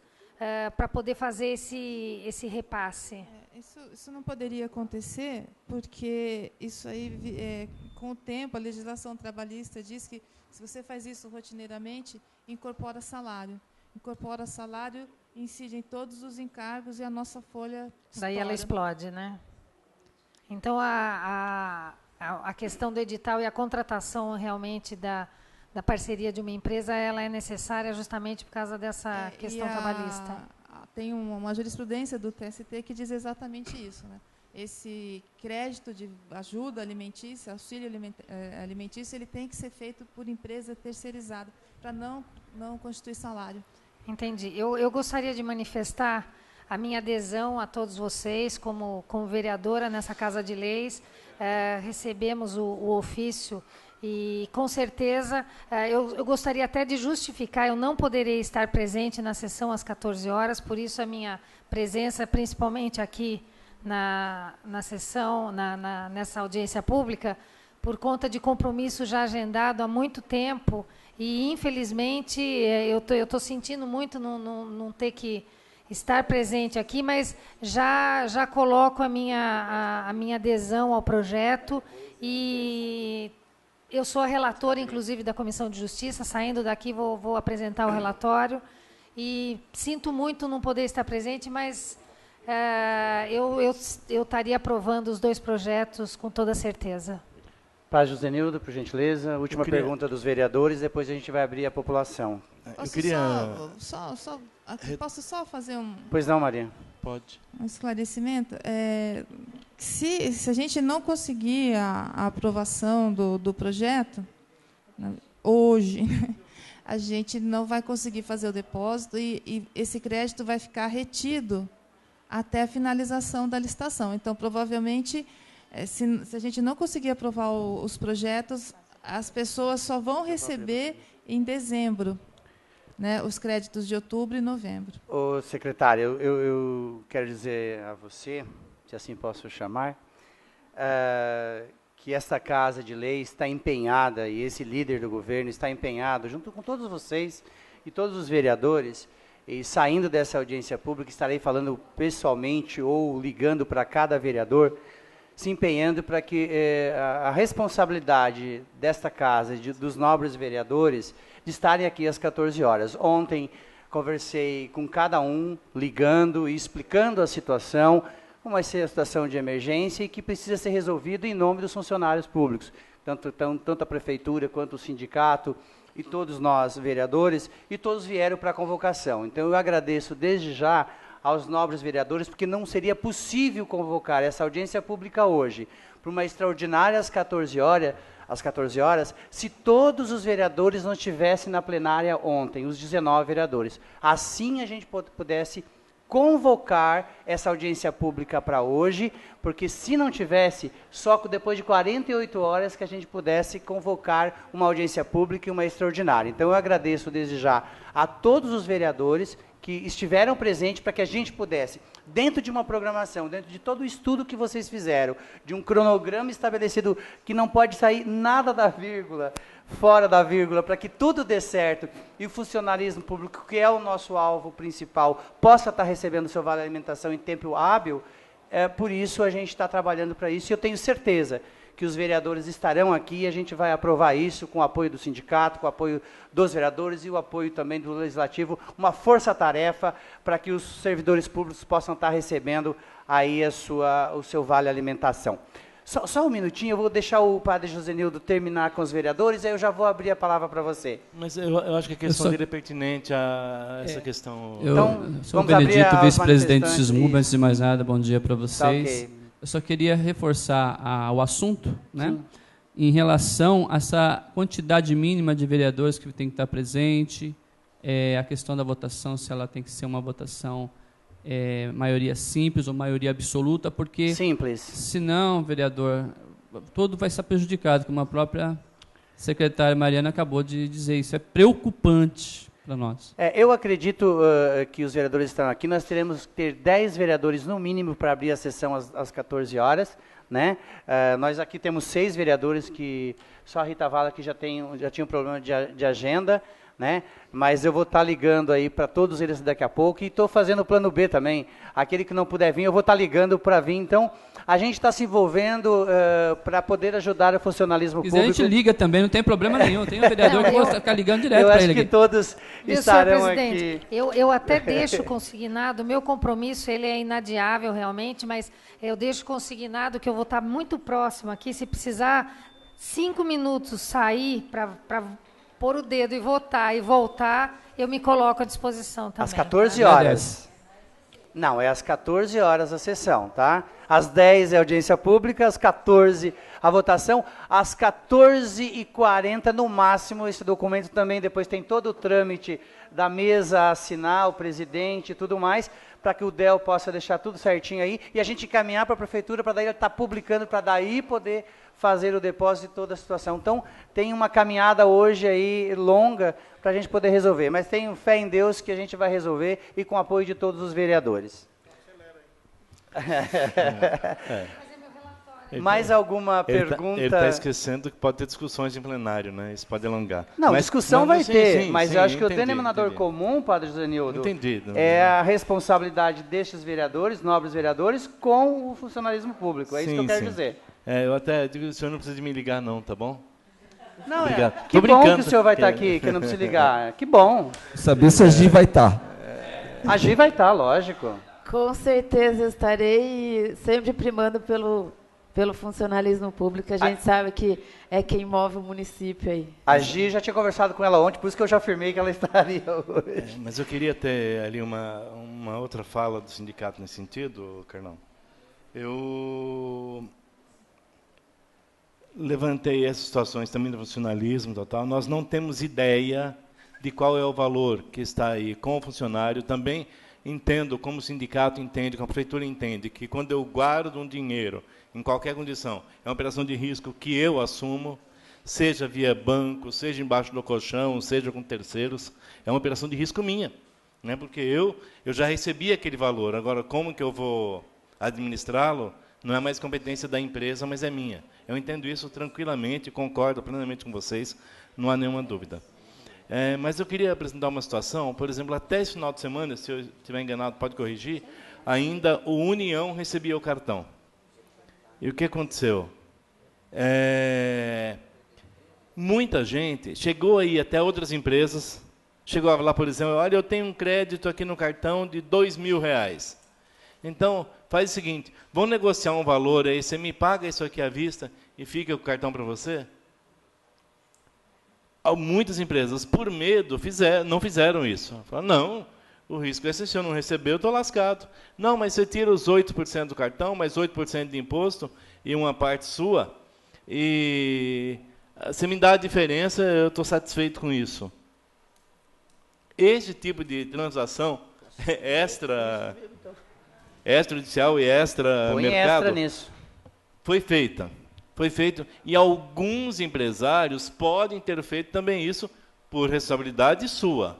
para poder fazer esse repasse. Isso não poderia acontecer, porque isso aí, com o tempo, a legislação trabalhista diz que, se você faz isso rotineiramente, incorpora salário. Incorpora salário, incide em todos os encargos e a nossa folha estoura. Daí ela explode, né? Então, a questão do edital e a contratação realmente da parceria de uma empresa, ela é necessária justamente por causa dessa questão trabalhista. Tem uma jurisprudência do TST que diz exatamente isso, né? Esse crédito de ajuda alimentícia, auxílio alimentício, ele tem que ser feito por empresa terceirizada, para não constituir salário. Entendi. Eu gostaria de manifestar a minha adesão a todos vocês, como vereadora nessa Casa de Leis. Recebemos o ofício e, com certeza, eu gostaria até de justificar, eu não poderei estar presente na sessão às 14 horas, por isso a minha presença, principalmente aqui na sessão, nessa audiência pública, por conta de compromisso já agendado há muito tempo. E, infelizmente, eu estou sentindo muito não ter que estar presente aqui, mas já coloco a minha adesão ao projeto. E eu sou a relatora, inclusive, da Comissão de Justiça. Saindo daqui, vou apresentar o relatório. E sinto muito não poder estar presente, mas eu estaria aprovando os 2 projetos com toda certeza. Paz Josenildo, por gentileza. Última pergunta dos vereadores, depois a gente vai abrir a população. Posso só fazer um... Pois não, Maria. Pode. Um esclarecimento. Se a gente não conseguir a aprovação do projeto, hoje, a gente não vai conseguir fazer o depósito e esse crédito vai ficar retido até a finalização da licitação. Então, provavelmente... Se a gente não conseguir aprovar os projetos, as pessoas só vão receber em dezembro, né, os créditos de outubro e novembro. Ô, secretário, eu quero dizer a você, se assim posso chamar, que essa Casa de Leis está empenhada, e esse líder do governo está empenhado, junto com todos vocês e todos os vereadores, e saindo dessa audiência pública, estarei falando pessoalmente ou ligando para cada vereador, se empenhando para que a responsabilidade desta casa, dos nobres vereadores, de estarem aqui às 14 horas. Ontem conversei com cada um, ligando e explicando a situação, uma situação de emergência e que precisa ser resolvida em nome dos funcionários públicos, tanto a prefeitura quanto o sindicato e todos nós, vereadores, e todos vieram para a convocação. Então, eu agradeço desde já aos nobres vereadores, porque não seria possível convocar essa audiência pública hoje para uma extraordinária às 14 horas, se todos os vereadores não estivessem na plenária ontem, os 19 vereadores. Assim a gente pudesse convocar essa audiência pública para hoje, porque se não tivesse, só depois de 48 horas que a gente pudesse convocar uma audiência pública e uma extraordinária. Então, eu agradeço desde já a todos os vereadores que estiveram presentes para que a gente pudesse, dentro de uma programação, dentro de todo o estudo que vocês fizeram, de um cronograma estabelecido que não pode sair nada da vírgula, fora da vírgula, para que tudo dê certo e o funcionalismo público, que é o nosso alvo principal, possa estar recebendo seu vale alimentação em tempo hábil, por isso a gente está trabalhando para isso, e eu tenho certeza que os vereadores estarão aqui e a gente vai aprovar isso com o apoio do sindicato, com o apoio dos vereadores e o apoio também do Legislativo, uma força-tarefa para que os servidores públicos possam estar recebendo aí o seu vale alimentação. Só um minutinho, eu vou deixar o padre Josenildo terminar com os vereadores, aí eu já vou abrir a palavra para você. Mas eu acho que a questão dele é pertinente a essa questão. Eu sou o Benedito, vice-presidente do SISMUB. Antes de mais nada, bom dia para vocês. Tá, okay. Eu só queria reforçar o assunto, né? Em relação a essa quantidade mínima de vereadores que tem que estar presente, a questão da votação, se ela tem que ser uma votação maioria simples ou maioria absoluta, porque simples. Senão, vereador, todo vai estar prejudicado, como a própria secretária Mariana acabou de dizer. Isso é preocupante para nós. Eu acredito que os vereadores estão aqui, nós teremos que ter 10 vereadores no mínimo para abrir a sessão às 14 horas. Né? Nós aqui temos 6 vereadores, que só a Rita Vala que já tinha um problema de agenda, né? Mas eu vou estar ligando aí para todos eles daqui a pouco, e estou fazendo o plano B também. Aquele que não puder vir, eu vou estar ligando para vir. Então, a gente está se envolvendo para poder ajudar o funcionalismo público. A gente liga também, não tem problema nenhum. Tem um vereador que vai ficar ligando direto para ele. Eu acho que todos estarão aqui. Eu até deixo consignado, o meu compromisso ele é inadiável realmente, mas eu deixo consignado que eu vou estar muito próximo aqui. Se precisar 5 minutos sair para pôr o dedo e votar e voltar, eu me coloco à disposição também. Às 14 horas. Não, é às 14 horas a sessão, tá? Às 10 é audiência pública, às 14 a votação, às 14h40 no máximo. Esse documento também depois tem todo o trâmite da mesa, assinar, o presidente e tudo mais, para que o DEL possa deixar tudo certinho aí, e a gente encaminhar para a prefeitura, para daí ele estar publicando, para daí poder fazer o depósito de toda a situação. Então, tem uma caminhada hoje aí longa para a gente poder resolver, mas tenho fé em Deus que a gente vai resolver, e com o apoio de todos os vereadores. Mais alguma pergunta? Ele está esquecendo que pode ter discussões em plenário, né? Isso pode alongar. Não, discussão vai ter, mas eu acho que o denominador comum, padre Josenildo, é a responsabilidade destes vereadores, nobres vereadores, com o funcionalismo público. É isso que eu quero dizer. Eu até digo, o senhor não precisa de me ligar não, tá bom? Não, que bom que o senhor vai estar aqui, que eu não preciso ligar. Que bom. Saber se a Gi vai estar. A Gi vai estar, lógico. Com certeza eu estarei, sempre primando pelo funcionalismo público. A gente sabe que é quem move o município aí. A Gi, já tinha conversado com ela ontem, por isso que eu já afirmei que ela estaria hoje. Mas eu queria ter ali uma outra fala do sindicato nesse sentido, Carlão. Eu levantei essas situações também do funcionalismo total. Nós não temos ideia de qual é o valor que está aí com o funcionário. Também entendo, como o sindicato entende, como a prefeitura entende, que quando eu guardo um dinheiro em qualquer condição, é uma operação de risco que eu assumo, seja via banco, seja embaixo do colchão, seja com terceiros, é uma operação de risco minha, né? Porque eu já recebi aquele valor. Agora, como que eu vou administrá-lo, não é mais competência da empresa, mas é minha. Eu entendo isso tranquilamente, concordo plenamente com vocês, não há nenhuma dúvida. Mas eu queria apresentar uma situação, por exemplo, até esse final de semana, se eu estiver enganado, pode corrigir, ainda o União recebia o cartão. E o que aconteceu? Muita gente chegou aí até outras empresas, chegou lá, por exemplo, olha, eu tenho um crédito aqui no cartão de R$2.000. Então, faz o seguinte, vamos negociar um valor aí, você me paga isso aqui à vista e fica o cartão para você? Muitas empresas, por medo, não fizeram isso. Falaram, não, o risco é se eu não receber, eu estou lascado. Não, mas você tira os 8% do cartão, mais 8% de imposto e uma parte sua, e você me dá a diferença, eu estou satisfeito com isso. Esse tipo de transação extrajudicial e extra-mercado foi feita. Foi feito, e alguns empresários podem ter feito também isso por responsabilidade sua.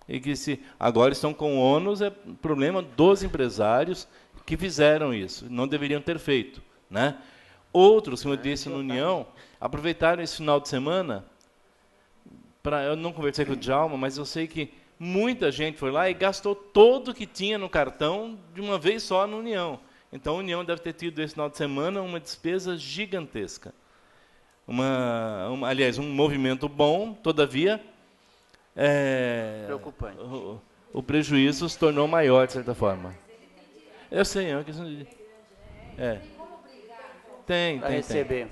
E que agora estão com ônus, é problema dos empresários que fizeram isso, não deveriam ter feito, né? Outros, como eu disse no União, aproveitaram esse final de semana, eu não conversei com o Djalma, mas eu sei que muita gente foi lá e gastou todo o que tinha no cartão de uma vez só no União. Então, a União deve ter tido, esse final de semana, uma despesa gigantesca. Aliás, um movimento bom, todavia, preocupante. O prejuízo se tornou maior, de certa forma. Eu sei, é uma questão de... Tem. Receber.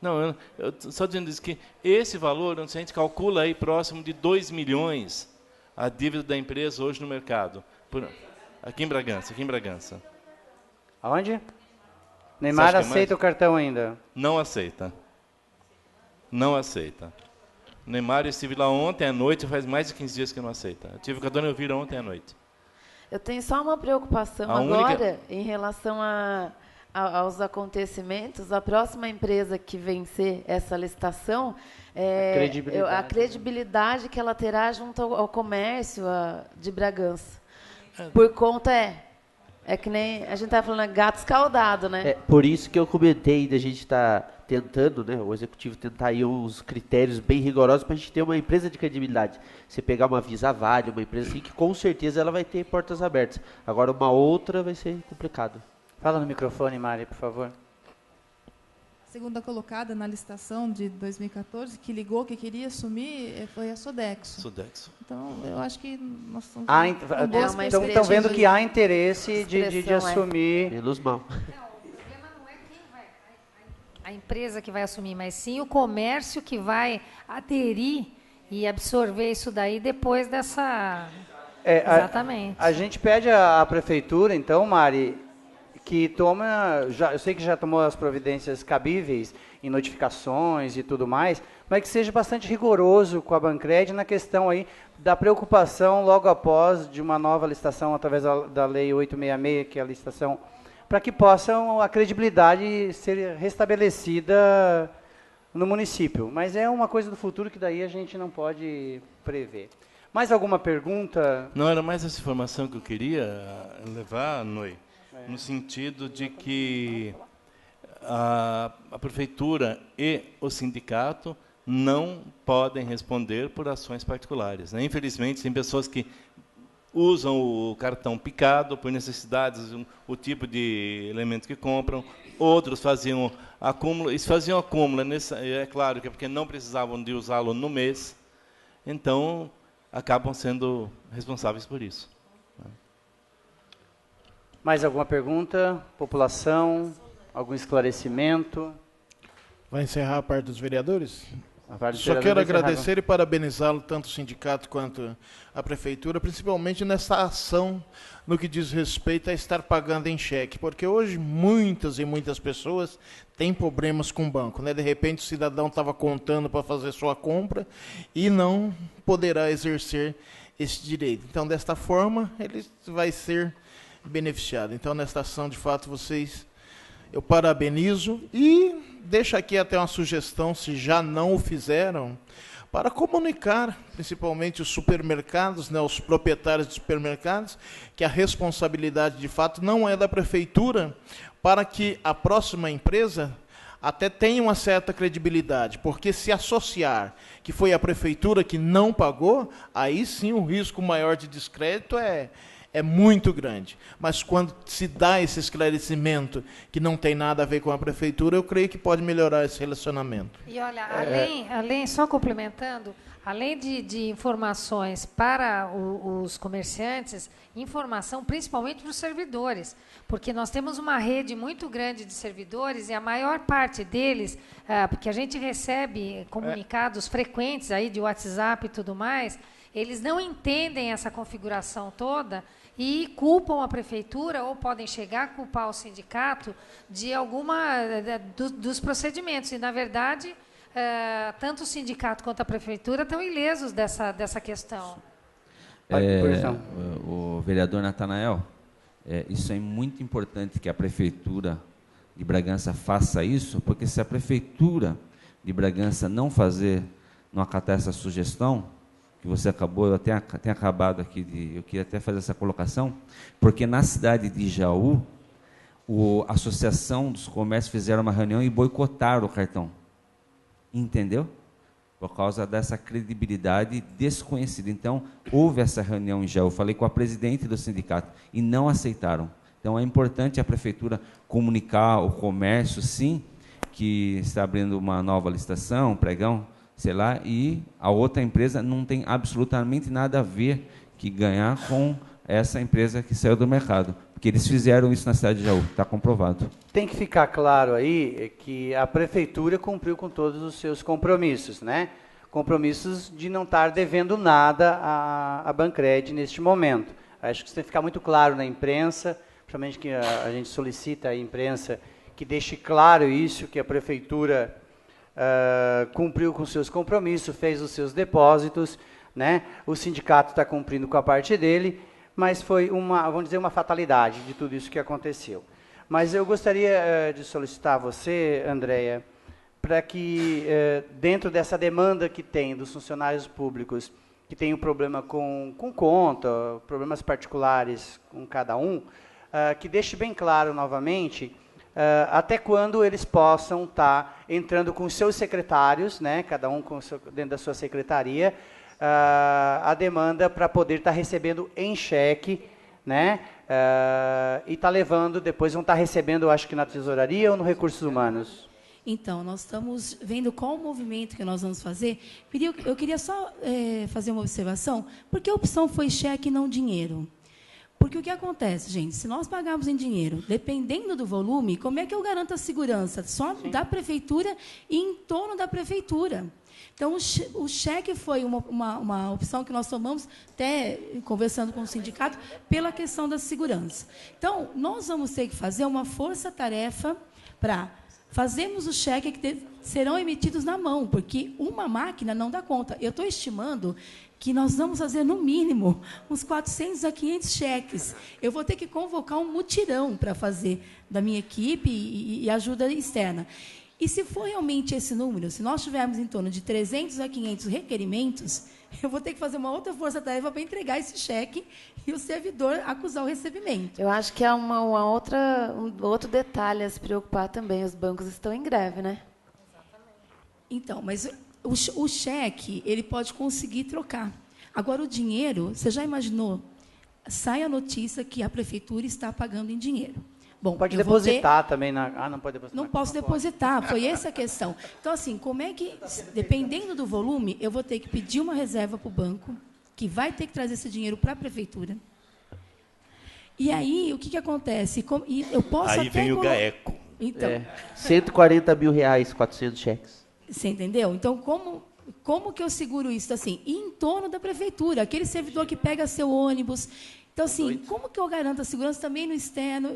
Não, eu só dizendo isso, que esse valor, a gente calcula aí próximo de 2 milhões a dívida da empresa hoje no mercado. Aqui em Bragança. Aonde? Neymar aceita o cartão ainda? Não aceita. Neymar, eu estive lá ontem à noite, faz mais de 15 dias que não aceita. Eu tive com a dona Elvira ontem à noite. Eu tenho só uma preocupação agora em relação aos acontecimentos. A próxima empresa que vencer essa licitação, a credibilidade que ela terá junto ao comércio de Bragança. Por conta é que nem a gente estava falando, gato escaldado, né? Por isso que eu comentei da gente estar tentando, né, o executivo tentar aí uns critérios bem rigorosos para a gente ter uma empresa de credibilidade. Você pegar uma Visa Vale, uma empresa assim, que com certeza ela vai ter portas abertas. Agora, uma outra vai ser complicado. Fala no microfone, Mari, por favor. Segunda colocada na licitação de 2014, que ligou, que queria assumir, foi a Sodexo. Então, eu acho que nós somos... Estão vendo que há interesse de assumir... Menos mal. Não, o problema não é quem vai... A empresa que vai assumir, mas sim o comércio que vai aderir e absorver isso daí depois dessa... Exatamente. A gente pede à prefeitura, então, Mari, que toma, eu sei que já tomou as providências cabíveis em notificações e tudo mais, mas que seja bastante rigoroso com a Bancred na questão aí da preocupação logo após de uma nova licitação através da Lei 866, que é a licitação, para que possam a credibilidade ser restabelecida no município. Mas é uma coisa do futuro que daí a gente não pode prever. Mais alguma pergunta? Não, era mais essa informação que eu queria levar, Noi. No sentido de que a prefeitura e o sindicato não podem responder por ações particulares, né? Infelizmente, tem pessoas que usam o cartão picado por necessidades, o tipo de elemento que compram, outros faziam acúmulo, é claro que é porque não precisavam de usá-lo no mês, então acabam sendo responsáveis por isso. Mais alguma pergunta? População? Algum esclarecimento? Vai encerrar a parte dos vereadores? Só quero agradecer e parabenizá-lo, tanto o sindicato quanto a prefeitura, principalmente nessa ação no que diz respeito a estar pagando em cheque, porque hoje muitas e muitas pessoas têm problemas com o banco, né? De repente o cidadão estava contando para fazer sua compra e não poderá exercer esse direito. Então, desta forma, ele vai ser beneficiado. Então, nesta ação, de fato, eu parabenizo e deixo aqui até uma sugestão, se já não o fizeram, para comunicar, principalmente os supermercados, né, os proprietários de supermercados, que a responsabilidade, de fato, não é da prefeitura, para que a próxima empresa até tenha uma certa credibilidade, porque se associar que foi a prefeitura que não pagou, aí sim o risco maior de descrédito é muito grande. Mas quando se dá esse esclarecimento que não tem nada a ver com a prefeitura, eu creio que pode melhorar esse relacionamento. E olha, além só complementando, além de informações para os comerciantes, informação principalmente para os servidores, porque nós temos uma rede muito grande de servidores e a maior parte deles, porque a gente recebe comunicados frequentes aí de WhatsApp e tudo mais, eles não entendem essa configuração toda e culpam a prefeitura ou podem chegar a culpar o sindicato de dos procedimentos. E, na verdade, tanto o sindicato quanto a prefeitura estão ilesos dessa questão. O vereador Natanael, isso é muito importante que a prefeitura de Bragança faça isso, porque se a prefeitura de Bragança não acatar essa sugestão, que você acabou, eu até tenho acabado aqui, eu queria até fazer essa colocação, porque na cidade de Jaú, a Associação dos Comércios fizeram uma reunião e boicotaram o cartão. Entendeu? Por causa dessa credibilidade desconhecida. Então, houve essa reunião em Jaú, eu falei com a presidente do sindicato, e não aceitaram. Então, é importante a prefeitura comunicar ao comércio, sim, que está abrindo uma nova licitação, um pregão, sei lá, e a outra empresa não tem absolutamente nada a ver que ganhar com essa empresa que saiu do mercado. Porque eles fizeram isso na cidade de Jaú, está comprovado. Tem que ficar claro aí que a prefeitura cumpriu com todos os seus compromissos, né? Compromissos de não estar devendo nada à Bancred neste momento. Acho que isso tem que ficar muito claro na imprensa, principalmente que a gente solicita à imprensa que deixe claro isso, que a prefeitura cumpriu com seus compromissos, fez os seus depósitos, né? O sindicato está cumprindo com a parte dele, mas foi vamos dizer, uma fatalidade de tudo isso que aconteceu. Mas eu gostaria de solicitar a você, Andréia, para que, dentro dessa demanda que tem dos funcionários públicos, que tem um problema com conta, problemas particulares com cada um, que deixe bem claro novamente até quando eles possam estar entrando com os seus secretários, né, cada um dentro da sua secretaria, a demanda para poder estar recebendo em cheque, né, e estar levando, depois vão estar recebendo, eu acho que na tesouraria ou no Recursos Humanos. Então, nós estamos vendo qual o movimento que nós vamos fazer. Eu queria só fazer uma observação, porque a opção foi cheque e não dinheiro. Porque o que acontece, gente, se nós pagarmos em dinheiro, dependendo do volume, como é que eu garanto a segurança? Só da prefeitura e em torno da prefeitura. Então, o cheque foi uma opção que nós tomamos, até conversando com o sindicato, pela questão da segurança. Então, nós vamos ter que fazer uma força-tarefa para fazermos o cheque que serão emitidos na mão, porque uma máquina não dá conta. Eu estou estimando que nós vamos fazer, no mínimo, uns 400 a 500 cheques. Eu vou ter que convocar um mutirão para fazer da minha equipe e ajuda externa. E se for realmente esse número, se nós tivermos em torno de 300 a 500 requerimentos, eu vou ter que fazer uma outra força-tarefa para entregar esse cheque e o servidor acusar o recebimento. Eu acho que há um outro detalhe a se preocupar também. Os bancos estão em greve, né? Então, mas o cheque, ele pode conseguir trocar. Agora, o dinheiro, você já imaginou? Sai a notícia que a prefeitura está pagando em dinheiro. Bom, pode depositar também na... não pode depositar. Não posso depositar, foi essa a questão. Então, assim, como é que, dependendo do volume, eu vou ter que pedir uma reserva para o banco, que vai ter que trazer esse dinheiro para a prefeitura. E aí, o que acontece? Eu posso aí vem o GAECO. Então, 140 mil reais, 400 cheques. Você entendeu? Então, como que eu seguro isso? Assim, em torno da prefeitura, aquele servidor que pega seu ônibus. Então, assim, como que eu garanto a segurança também no externo?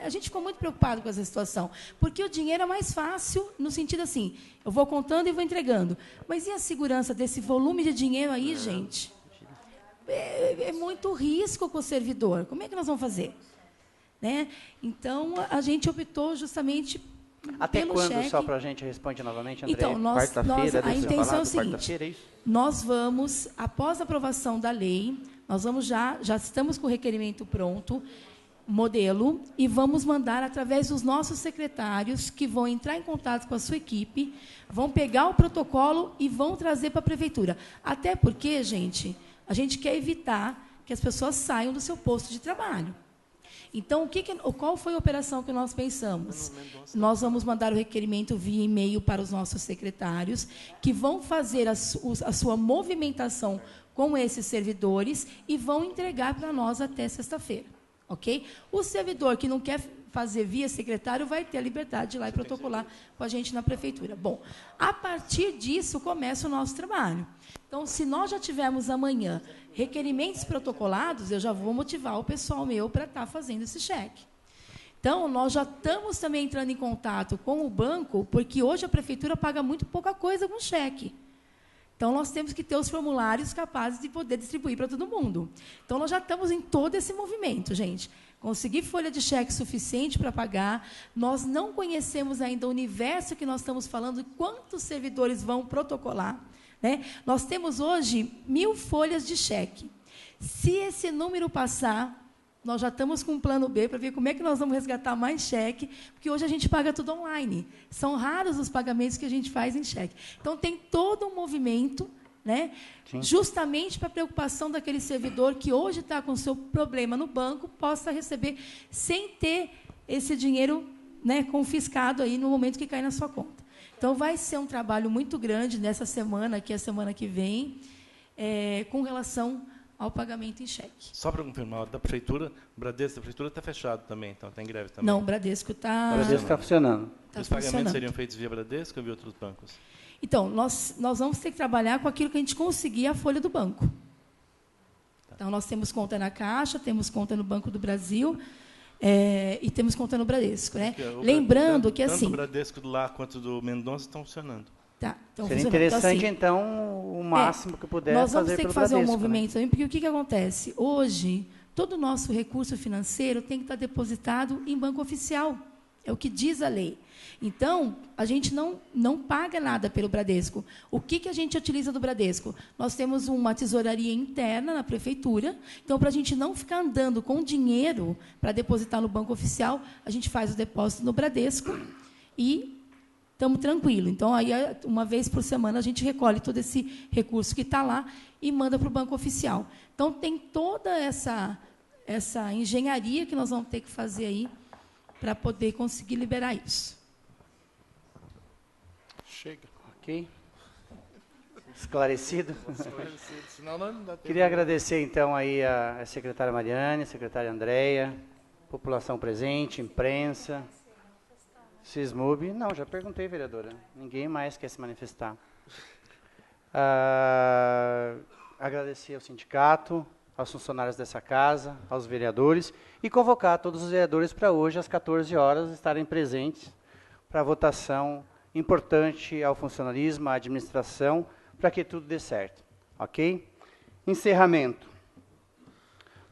A gente ficou muito preocupado com essa situação, porque o dinheiro é mais fácil, no sentido assim, eu vou contando e vou entregando. Mas e a segurança desse volume de dinheiro aí, gente? É muito risco com o servidor. Como é que nós vamos fazer? Né? Então, a gente optou justamente... Até pelo quando, cheque. só para a gente responde novamente, André? Então, a intenção é o seguinte, nós vamos, após a aprovação da lei, nós vamos já estamos com o requerimento pronto, modelo, e vamos mandar através dos nossos secretários, que vão entrar em contato com a sua equipe, vão pegar o protocolo e vão trazer para a prefeitura. Até porque, gente, a gente quer evitar que as pessoas saiam do seu posto de trabalho. Então, qual foi a operação que nós pensamos? Nós vamos mandar o requerimento via e-mail para os nossos secretários, que vão fazer a sua movimentação com esses servidores e vão entregar para nós até sexta-feira. Ok? O servidor que não quer fazer via secretário vai ter a liberdade de ir lá e protocolar com a gente na prefeitura. Bom, a partir disso começa o nosso trabalho. Então, se nós já tivermos amanhã requerimentos protocolados, eu já vou motivar o pessoal meu para estar fazendo esse cheque. Então, nós já estamos também entrando em contato com o banco, porque hoje a prefeitura paga muito pouca coisa com cheque. Então, nós temos que ter os formulários capazes de poder distribuir para todo mundo. Então, nós já estamos em todo esse movimento, gente. Conseguir folha de cheque suficiente para pagar. Nós não conhecemos ainda o universo que nós estamos falando, quantos servidores vão protocolar. Né? Nós temos hoje 1.000 folhas de cheque. Se esse número passar, nós já estamos com um plano B para ver como é que nós vamos resgatar mais cheque, porque hoje a gente paga tudo online. São raros os pagamentos que a gente faz em cheque. Então, tem todo um movimento né? Justamente para a preocupação daquele servidor que hoje está com o seu problema no banco, possa receber sem ter esse dinheiro, né, confiscado aí no momento que cai na sua conta. Então, vai ser um trabalho muito grande nessa semana, que é a semana que vem, com relação ao pagamento em cheque. Só para confirmar, da prefeitura, o Bradesco da prefeitura está fechado também, então está em greve também. Não, o Bradesco está... O Bradesco está funcionando. Os pagamentos seriam feitos via Bradesco ou via outros bancos? Então, nós vamos ter que trabalhar com aquilo que a gente conseguir a folha do banco. Tá. Então, nós temos conta na Caixa, temos conta no Banco do Brasil e temos conta no Bradesco. Né? Lembrando que, assim... Tanto o Bradesco lá quanto do Mendonça estão funcionando. Tá, então, seria interessante, então, o máximo que puder fazer. Nós vamos ter que fazer Bradesco, um movimento, né? também, porque o que acontece? Hoje, todo o nosso recurso financeiro tem que estar depositado em banco oficial. É o que diz a lei. Então, a gente não paga nada pelo Bradesco. O que a gente utiliza do Bradesco? Nós temos uma tesouraria interna na prefeitura. Então, para a gente não ficar andando com dinheiro para depositar no banco oficial, a gente faz o depósito no Bradesco e estamos tranquilos. Então, aí, uma vez por semana, a gente recolhe todo esse recurso que está lá e manda para o banco oficial. Então, tem toda essa engenharia que nós vamos ter que fazer aí para poder conseguir liberar isso. Chega. Ok. Esclarecido? Esclarecido. Senão não dá tempo. Queria agradecer, então, aí a secretária Mariane, a secretária Andréia, população presente, imprensa, Sismub. Não, já perguntei, vereadora. Ninguém mais quer se manifestar. Agradecer ao sindicato, aos funcionários dessa casa, aos vereadores, e convocar todos os vereadores para hoje, às 14 horas, estarem presentes para a votação importante ao funcionalismo, à administração, para que tudo dê certo. Ok? Encerramento.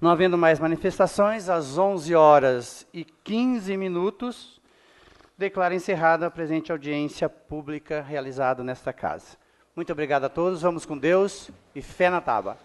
Não havendo mais manifestações, às 11h15, declaro encerrada a presente audiência pública realizada nesta casa. Muito obrigado a todos, vamos com Deus e fé na tábua.